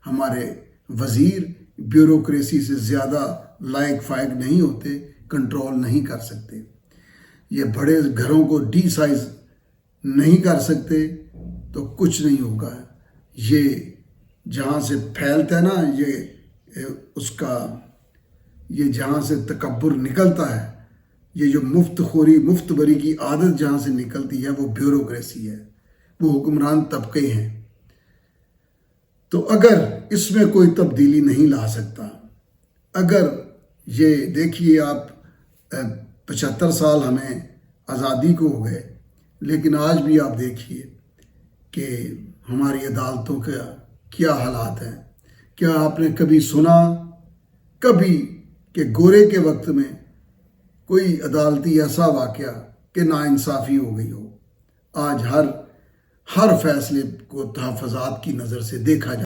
हमारे वज़ीर ब्यूरोक्रेसी से ज़्यादा लायक फायक नहीं होते, कंट्रोल नहीं कर सकते। ये बड़े घरों को डी साइज नहीं कर सकते तो कुछ नहीं होगा। ये जहाँ से फैलता है ना, ये जहाँ से तकब्बुर निकलता है, ये जो मुफ्तखोरी मुफ्तबरी की आदत जहाँ से निकलती है, वो ब्यूरोक्रेसी है, वो हुक्मरान तबके हैं। तो अगर इसमें कोई तब्दीली नहीं ला सकता, अगर ये देखिए आप 75 साल हमें आज़ादी को हो गए, लेकिन आज भी आप देखिए कि हमारी अदालतों का क्या हालात हैं। क्या आपने कभी सुना कभी कि गोरे के वक्त में कोई अदालती ऐसा वाक़या कि नाइंसाफ़ी हो गई हो? आज हर फैसले को तहफ़्फ़ुज़ात की नज़र से देखा जाए।